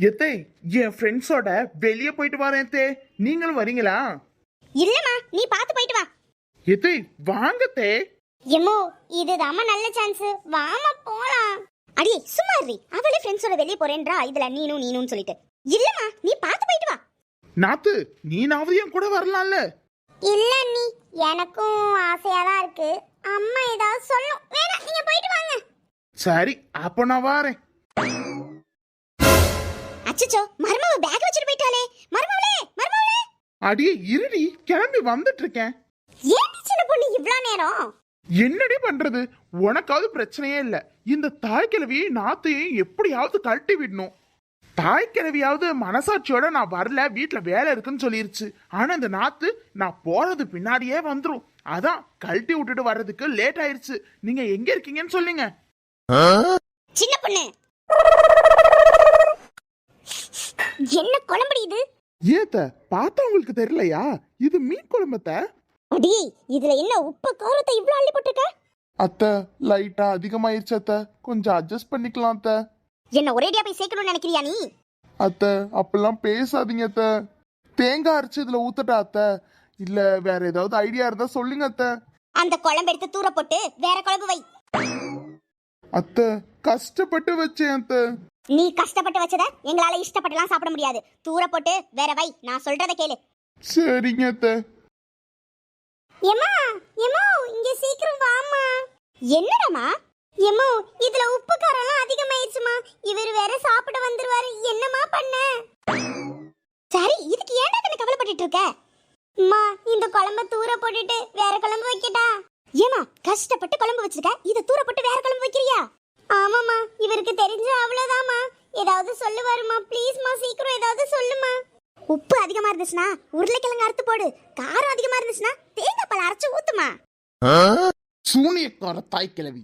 எத்தே என் ஃப்ரெண்ட்ஸோட வெளியே போயிட்டு வரேன் தே, நீங்களும் வரீங்களா? இல்லம்மா, நீ பாத்து போயிட்டு வா. எத்தே வாங்கத்தே. எம்மோ இதுதாம்மா நல்ல சான்ஸ், வாமா போலாம். அடி சும்மா இரு, அவளே ஃப்ரெண்ட்ஸோட வெளியே போறேன்றா, இதுல நீனும் சொல்லிட்டு. இல்லம்மா, நீ பாத்து போயிட்டு வா. நாத்து, நீனாவது என் கூட வரலாம்ல? இல்ல நீ, எனக்கும் ஆசையா தான் இருக்கு. அம்மா ஏதாவது சொல்லும், வேணா நீங்க போயிட்டு வாங்க. சரி, அப்ப நான் வரேன். அச்சச்சோ, மர்மவ பேக் வச்சிட்டு போயிட்டாளே. மர்மவளே. அடியே இருடி, கிளம்பி வந்துட்டு இருக்கேன். ஏன் சின்ன பொண்ணு இவ்ளோ நேரம்? என்னடி பண்றது, உனக்காவது பிரச்சனையே இல்ல. இந்த தாய்க்கிழவியை நாத்தையும் எப்படியாவது கழட்டி விடணும். தாய்க்கிழவியாவது மனசாட்சியோட நான் வரல, வீட்டுல வேலை இருக்குன்னு சொல்லிருச்சு. ஆனா இந்த நாத்து நான் போறது பின்னாடியே வந்துரும். அதான் கழட்டி விட்டுட்டு வர்றதுக்கு லேட் ஆயிருச்சு. நீங்க எங்க இருக்கீங்கன்னு சொல்லுங்க. சின்ன பொண்ணு, என்ன குழம்புடி இது? ஏத்த பார்த்தா உங்களுக்கு தெரியலையா? இது மீன் குழம்பத்த. அடி, இதுல என்ன உப்பு காரத்தை இவ்ளோ அள்ளி போட்டுருக்க? அத்தை லைட்டா அதிகமாயிருச்சு அத்தை, கொஞ்சம் அட்ஜஸ்ட் பண்ணிக்கலாம் அத்தை. என்ன ஒரேடியா போய் சேர்க்கணும்னு நினைக்கிறியா நீ? அத்தை அப்பெல்லாம் பேசாதீங்க அத்தை. தேங்காய் அரைச்சு இதுல ஊத்தட்டா அத்தை? இல்ல வேற ஏதாவது ஐடியா இருந்தா சொல்லுங்க அத்தை. அந்த குழம்பு எடுத்து தூர போட்டு வேற குழம்பு வை. அத்தை கஷ்டப்பட்டு வச்சேன் அத்தை. நீ கஷ்டப்பட்டு வச்சத எங்களால இஷ்டப்பட்டுலாம் சாப்பிட முடியாது. தூர போட்டு வேற வை, நான் சொல்றத கேளு. சரிங்க அத்தை. எம்மா, இங்க சீக்கிரம் வாமா. என்னடாமா? எம்மோ, இதுல உப்பு காரம்லாம் அதிகமாயிருச்சுமா. இவர் வேற சாப்பிட வந்துருவாரு, என்னமா பண்ண? சரி, இதுக்கு ஏன்டா தன்னை கவலைப்பட்டுட்டு இருக்க? அம்மா, இந்த குழம்ப தூர போட்டுட்டு வேற குழம்பு வைக்கட்டா? ஏமா, கஷ்டப்பட்டு குழம்பு வச்சிருக்க, இத தூர போட்டு வேற குழம்பு வைக்கிறியா? ஆமாமா, இவருக்கு தெரிஞ்ச அவ்வளவுதாம்மா. ஏதாவது சொல்லுவாருமா, ப்ளீஸ்மா, சீக்கிரம் ஏதாவது சொல்லுமா. உப்பு அதிகமா இருந்துச்சுன்னா உருளைக்கிழங்கு அறுத்து போடு. காரம் அதிகமா இருந்துச்சுன்னா தேங்காய் பால் அரைச்சு ஊத்துமா. சூனியக்கார தாய்க்கிழவி.